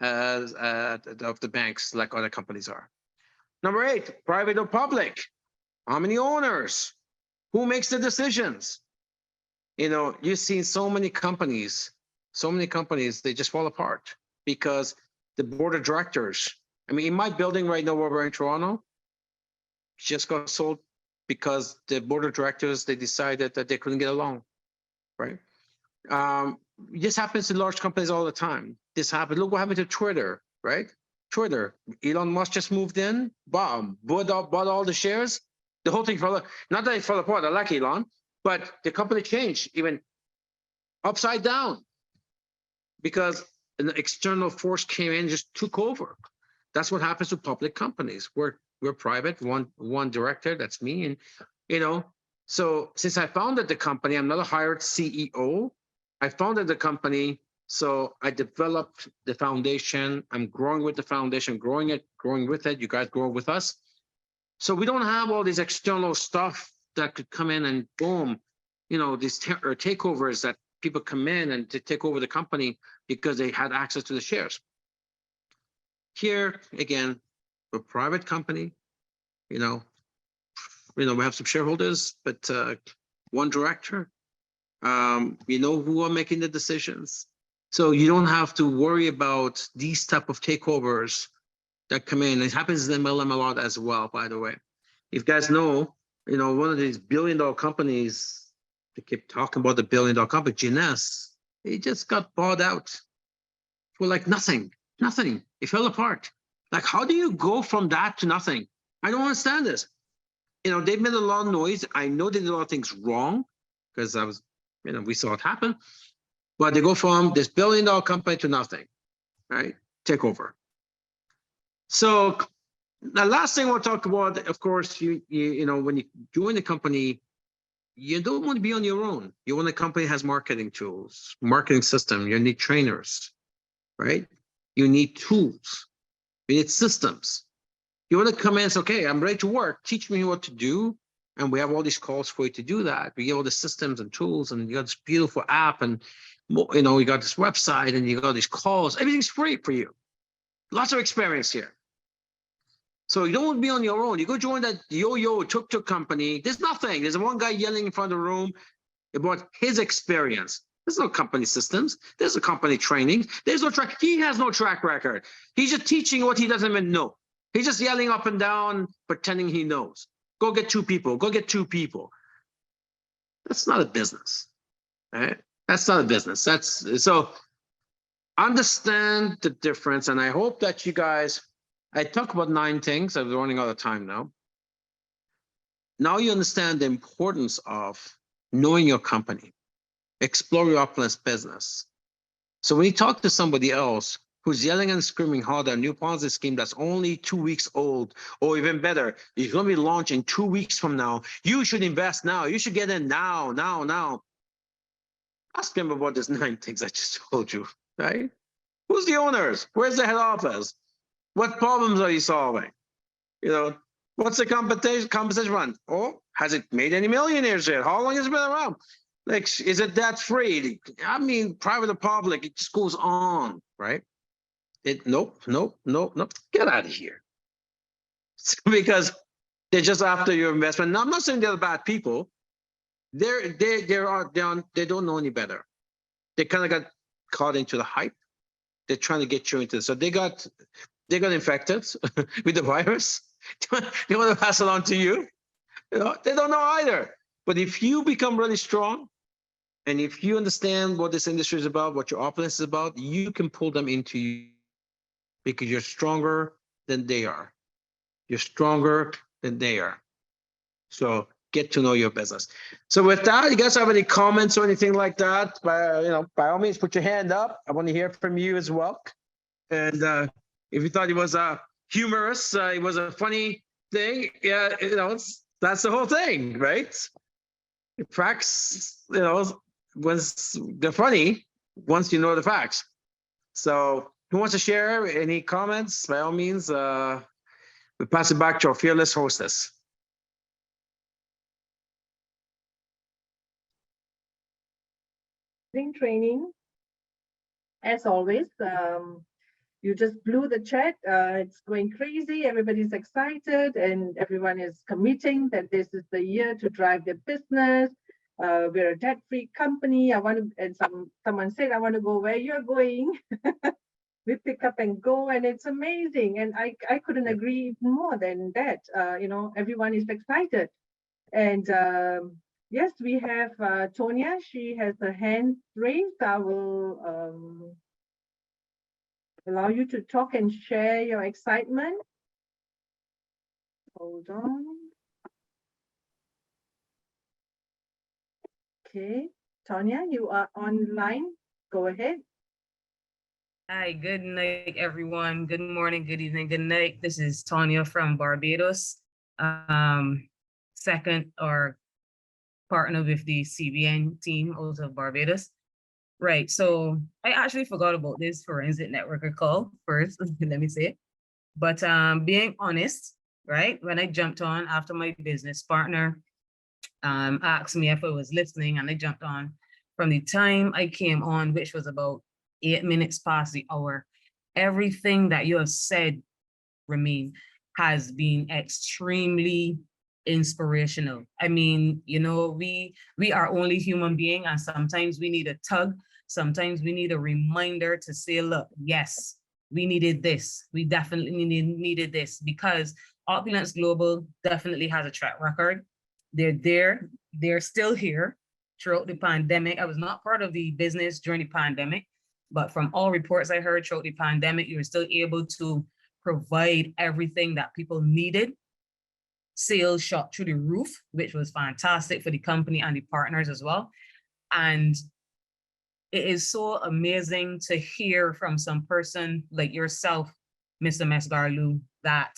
of the banks like other companies are. Number 8, private or public. How many owners? Who makes the decisions? You've seen so many companies, they just fall apart because the board of directors, in my building right now where we're in Toronto, just got sold because the board of directors, they decided that they couldn't get along, right? This happens to large companies all the time. This happened. Look what happened to Twitter, right? Twitter, Elon Musk just moved in, bought all the shares. The whole thing not that it fell apart, I like Elon, but the company changed even upside down because an external force came in and just took over. That's what happens to public companies. We're private, one director, that's me. And, so since I founded the company, I'm not a hired CEO. I founded the company, so I developed the foundation. I'm growing with the foundation, growing with it. You guys grow with us. So we don't have all these external stuff that could come in and boom, these takeovers that people come in and to take over the company because they had access to the shares. Here, again, we're a private company, we have some shareholders, but one director, who are making the decisions. So you don't have to worry about these type of takeovers that come in. It happens in MLM a lot as well, by the way. If you guys know, one of these billion-dollar companies, they keep talking about the billion-dollar company, GNS, it just got bought out for like nothing. It fell apart. Like, how do you go from that to nothing? I don't understand this. They've made a lot of noise. I know they did a lot of things wrong because we saw it happen. But they go from this billion-dollar company to nothing, right? Take over. So the last thing we'll talk about, of course, when you join the company, you don't want to be on your own. You want a company that has marketing tools, marketing system. You need trainers, right? You need tools. You need systems. You want to come in and say, okay, I'm ready to work. Teach me what to do. And we have all these calls for you to do that. We get all the systems and tools, and you got this beautiful app, and you got this website, and you got these calls. Everything's free for you. Lots of experience here. So you don't want to be on your own. You go join that yo-yo tuk-tuk company. There's nothing. There's one guy yelling in front of the room about his experience. There's no company systems. There's no company training. There's no track. He has no track record. He's just teaching what he doesn't even know. He's just yelling up and down, pretending he knows. Go get 2 people. Go get 2 people. That's not a business, right? That's not a business. So understand the difference. And I hope that you guys, I talk about 9 things. I'm running out of time now. Now you understand the importance of knowing your company. Explore your opulence business. So when you talk to somebody else who's yelling and screaming how their new Ponzi scheme that's only 2 weeks old, or even better, it's going to be launched in 2 weeks from now, you should invest now. You should get in now. Ask them about these 9 things I just told you, right? Who's the owners? Where's the head office? What problems are you solving? You know, what's the compensation fund? Oh, has it made any millionaires yet? How long has it been around? Like, is it debt free? I mean, private or public, it just goes on, right? Nope. Get out of here. Because they're just after your investment. Now, I'm not saying they're bad people. They don't know any better. They kind of got caught into the hype. They're trying to get you into this. So they got infected with the virus. They want to pass it on to you. You know, they don't know either. But if you become really strong, and if you understand what this industry is about, what your opponent is about, you can pull them into you because you're stronger than they are. You're stronger than they are. So get to know your business. So with that, you guys have any comments or anything like that? By all means, put your hand up. I want to hear from you as well. And if you thought it was humorous, it was a funny thing. Yeah, that's the whole thing, right? Facts, once they're funny, once you know the facts. So who wants to share any comments? By all means, we pass it back to our fearless hostess. Training, as always. You just blew the chat. It's going crazy. Everybody's excited and everyone is committing that this is the year to drive their business. We're a debt-free company. Someone said, I want to go where you're going. We pick up and go, and it's amazing. And I couldn't agree more than that. Everyone is excited. And yes, we have Tonya. She has her hand raised. I will allow you to talk and share your excitement. Hold on. Okay, Tonya, you are online. Go ahead. Hi, good night, everyone. Good morning, good evening, good night. This is Tonya from Barbados, second or partner with the CBN team out of Barbados. Right, so I actually forgot about this forensic networker call first, let me say it. But being honest, right, when I jumped on after my business partner asked me if I was listening, and I jumped on, from the time I came on, which was about 8 minutes past the hour, everything that you have said, Ramin, has been extremely inspirational. I mean, we are only human beings, and sometimes we need a tug. Sometimes we need a reminder to say, look, yes, we needed this. We definitely needed this, because Opulence Global definitely has a track record. They're still here throughout the pandemic. I was not part of the business during the pandemic, but from all reports I heard throughout the pandemic, you were still able to provide everything that people needed. Sales shot through the roof, which was fantastic for the company and the partners as well. And it is so amazing to hear from some person like yourself, Mr. Mesgarlu, that,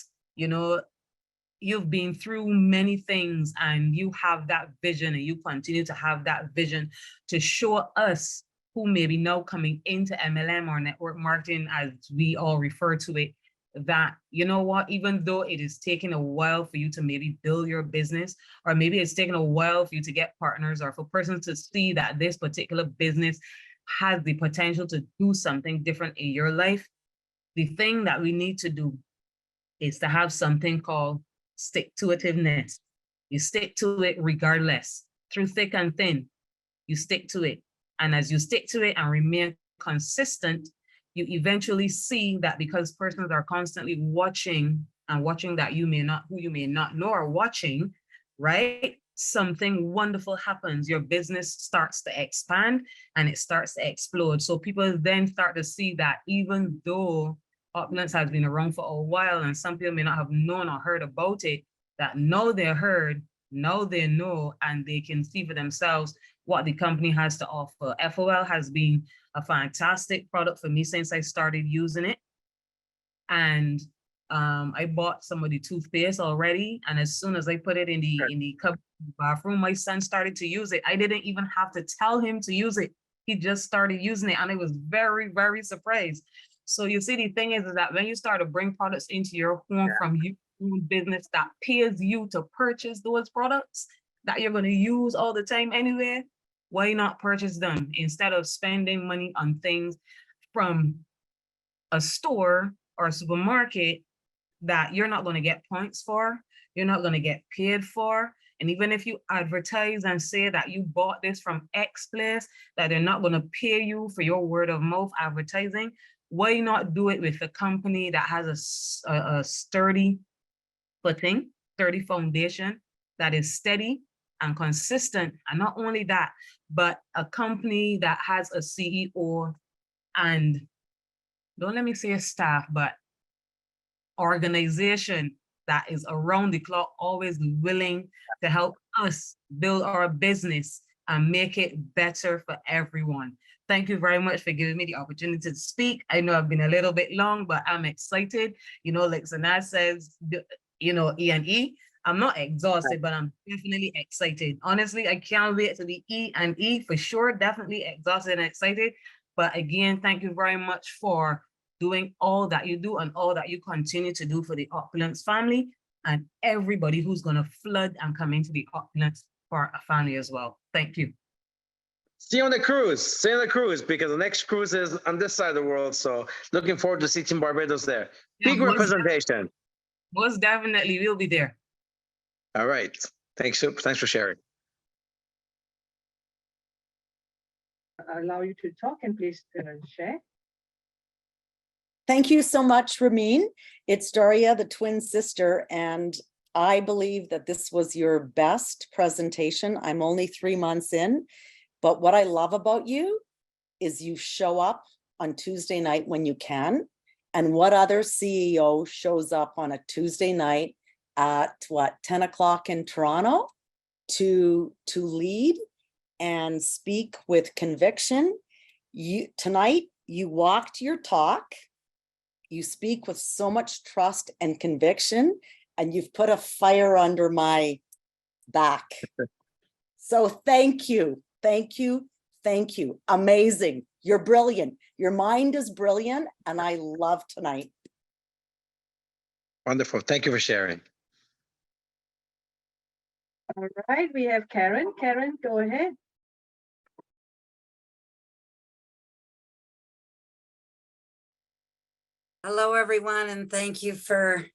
you've been through many things and you have that vision, and you continue to have that vision to show us who may be now coming into MLM or network marketing, as we all refer to it, that, you know what, even though it is taking a while for you to maybe build your business, or maybe it's taking a while for you to get partners, or for persons to see that this particular business has the potential to do something different in your life, the thing that we need to do is to have something called stick-to-itiveness. You stick to it regardless, through thick and thin. You stick to it. And as you stick to it and remain consistent, you eventually see that, because persons are constantly watching that who you may not know are watching, right? Something wonderful happens. Your business starts to expand and it starts to explode. So people then start to see that even though Opulence has been around for a while and some people may not have known or heard about it, that now they're heard, now they know, and they can see for themselves what the company has to offer. FOL has been a fantastic product for me since I started using it. And I bought some of the toothpaste already. And as soon as I put it in the cupboard bathroom, my son started to use it. I didn't even have to tell him to use it. He just started using it and I was very, very surprised. So you see, the thing is that when you start to bring products into your home from your own business that pays you to purchase those products that you're going to use all the time anyway, why not purchase them instead of spending money on things from a store or a supermarket that you're not going to get points for, you're not going to get paid for. And even if you advertise and say that you bought this from X place, that they're not going to pay you for your word of mouth advertising, why not do it with a company that has a sturdy footing, sturdy foundation that is steady and consistent? And not only that, but a company that has a CEO and, don't let me say staff, but organization that is around the clock, always willing to help us build our business and make it better for everyone. Thank you very much for giving me the opportunity to speak. I know I've been a little bit long, but I'm excited. You know, like Sanaz says, you know, E&E. I'm not exhausted, but I'm definitely excited. Honestly, I can't wait to be E&E for sure. Definitely exhausted and excited. But again, thank you very much for doing all that you do and all that you continue to do for the Opulence family and everybody who's going to flood and come into the Opulence for a family as well. Thank you. See you on the cruise. See you on the cruise, because the next cruise is on this side of the world. So looking forward to see Team Barbados there. Big representation. Most definitely, we'll be there. All right. Thanks for sharing. I'll allow you to talk and please share. Thank you so much, Ramin. It's Daria, the twin sister, and I believe that this was your best presentation. I'm only 3 months in, but what I love about you is you show up on Tuesday night when you can. And what other CEO shows up on a Tuesday night at 10 o'clock in Toronto to lead and speak with conviction? Tonight, you walked your talk. You speak with so much trust and conviction, and you've put a fire under my back. So thank you, thank you, thank you. Amazing. You're brilliant. Your mind is brilliant, and I love tonight. Wonderful. Thank you for sharing. All right, we have Karen. Karen, go ahead. Hello, everyone, and thank you for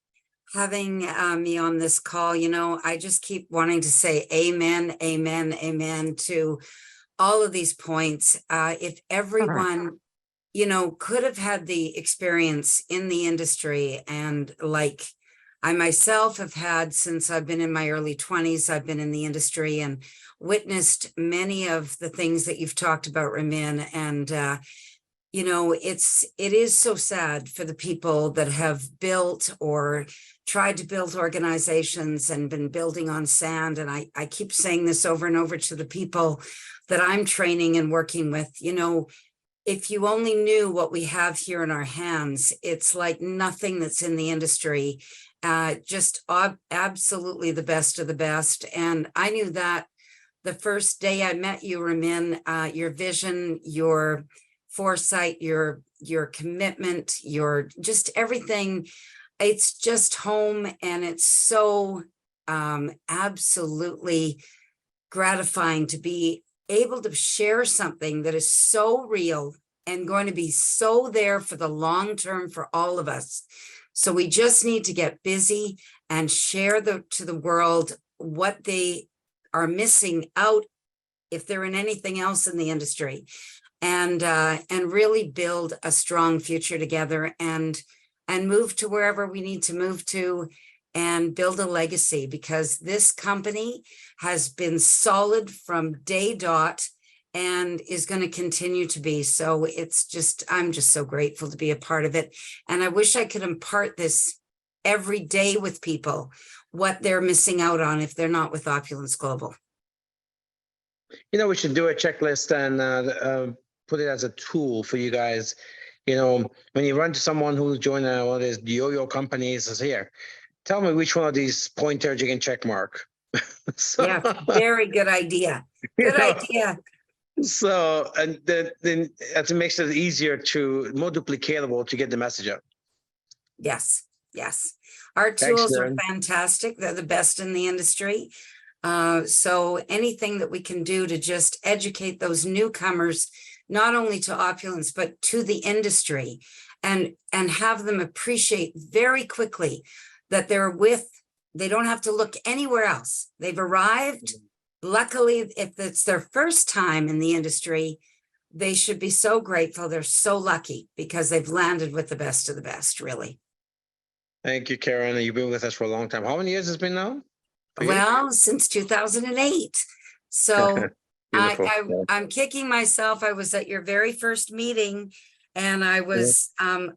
having me on this call. You know, I just keep wanting to say amen, amen, amen to all of these points. If everyone, you know, could have had the experience in the industry, and like I myself have had since I've been in my early 20s, I've been in the industry and witnessed many of the things that you've talked about, Ramin, and you know, it is so sad for the people that have built or tried to build organizations and been building on sand. And I keep saying this over and over to the people that I'm training and working with. You know, if you only knew what we have here in our hands, it's like nothing that's in the industry. Just absolutely the best of the best. And I knew that the first day I met you, Ramin. Your vision, your foresight, your commitment, your just everything. It's just home, and it's so absolutely gratifying to be able to share something that is so real and going to be so there for the long term for all of us. So we just need to get busy and share to the world what they are missing out if they're in anything else in the industry. And really build a strong future together and move to wherever we need to move to and build a legacy, because this company has been solid from day dot and is going to continue to be. So I'm just so grateful to be a part of it. And I wish I could impart this every day with people, what they're missing out on if they're not with Opulence Global. You know, we should do a checklist and put it as a tool for you guys. You know, when you run to someone who's joined one of these yo-yo companies, says, here, tell me which one of these pointers you can check mark. Yeah, very good idea. Good idea. So, and then it makes it easier more duplicatable to get the message out. Yes, yes. Our Thanks, tools are Darren. fantastic. They're the best in the industry. So anything that we can do to just educate those newcomers, not only to opulence, but to the industry, and have them appreciate very quickly that they don't have to look anywhere else. They've arrived. Luckily, if it's their first time in the industry, they should be so grateful. They're so lucky because they've landed with the best of the best, really. Thank you, Karen. You've been with us for a long time. How many years has it been now? for you? Well, since 2008. So Beautiful. Yeah. I'm kicking myself. I was at your very first meeting and I was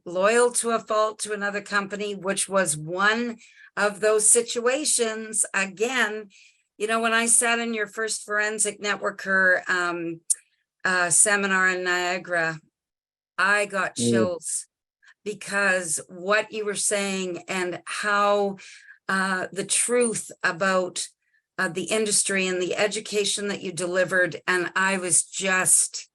loyal to a fault to another company, which was one of those situations. Again, you know, when I sat in your first forensic networker seminar in Niagara, I got chills because what you were saying and how the truth about the industry and the education that you delivered, and I was just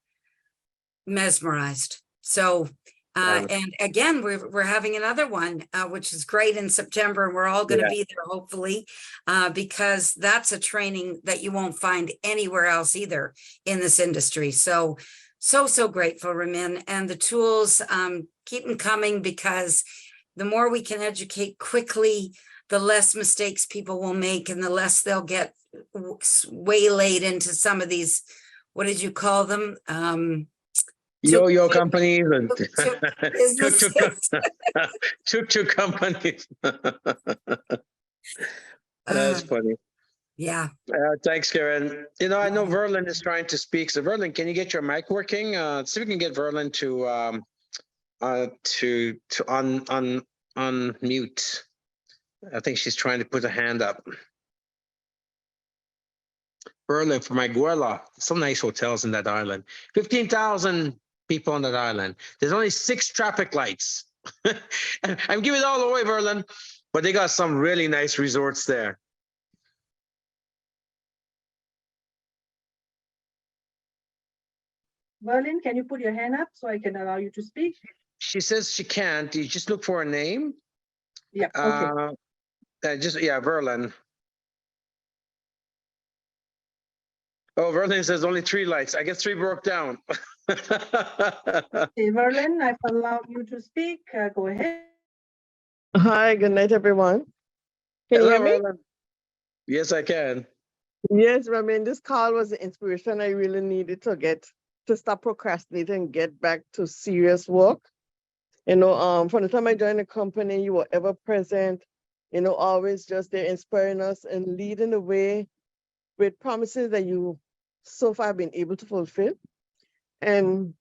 mesmerized. So, and again, we're having another one, which is great in September, and we're all going to be there hopefully, because that's a training that you won't find anywhere else either in this industry. So grateful, Ramin, and the tools, keep them coming, because the more we can educate quickly, the less mistakes people will make and the less they'll get waylaid into some of these, what did you call them? Yo-yo companies and businesses. tuk companies. That's funny. Yeah. Thanks, Karen. You know, I know Verlin is trying to speak. So Verlin, can you get your mic working? See if we can get Verlin to unmute. I think she's trying to put a hand up. Berlin from Iguala, some nice hotels in that island. 15,000 people on that island. There's only 6 traffic lights. I'm giving it all away, Berlin, but they got some really nice resorts there. Berlin, can you put your hand up so I can allow you to speak? She says she can't. You just look for a name. Yeah, okay. Verlin. Oh, Verlin says only 3 lights. I guess 3 broke down. Okay, Verlin, I've allowed you to speak. Go ahead. Hi, good night, everyone. Can Hello, you hear me? Verlin. Yes, I can. Yes, Ramin, this call was the inspiration I really needed to stop procrastinating and get back to serious work. You know, from the time I joined the company, you were ever present, you know, always just there inspiring us and leading the way with promises that you so far have been able to fulfill. And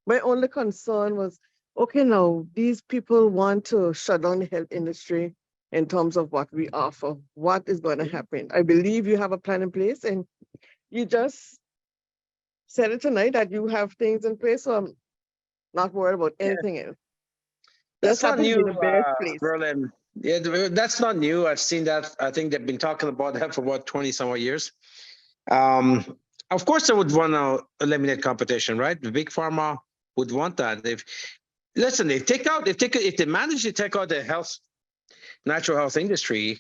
my only concern was, okay, now these people want to shut down the health industry in terms of what we offer. What is going to happen? I believe you have a plan in place, and you just said it tonight that you have things in place, so I'm not worried about anything else. That's not new, Place. Berlin. Yeah, that's not new. I've seen that. I think they've been talking about that for about 20 some odd years. Of course, they would want to eliminate competition, right? The big pharma would want that. If they manage to take out the natural health industry,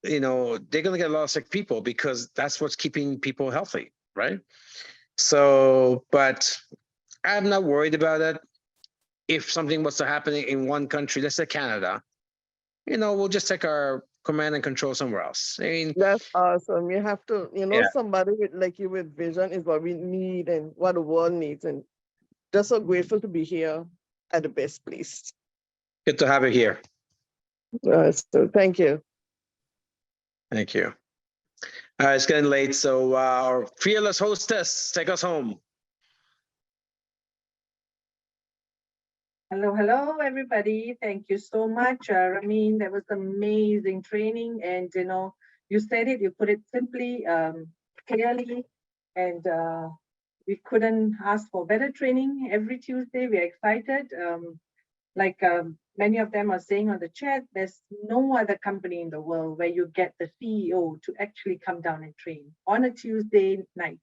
you know, they're going to get a lot of sick people because that's what's keeping people healthy, right? So, but I'm not worried about it. If something was to happen in one country, let's say Canada, you know, we'll just take our command and control somewhere else. I mean, that's awesome. You have to, you know, somebody like you with vision is what we need and what the world needs. And just so grateful to be here at the best place. Good to have you here. So thank you. Thank you. It's getting late, so our fearless hostess, take us home. Hello, everybody. Thank you so much. Ramin, that was amazing training. And, you know, you said it, you put it simply, clearly, and we couldn't ask for better training. Every Tuesday, we're excited. Many of them are saying on the chat, there's no other company in the world where you get the CEO to actually come down and train on a Tuesday night.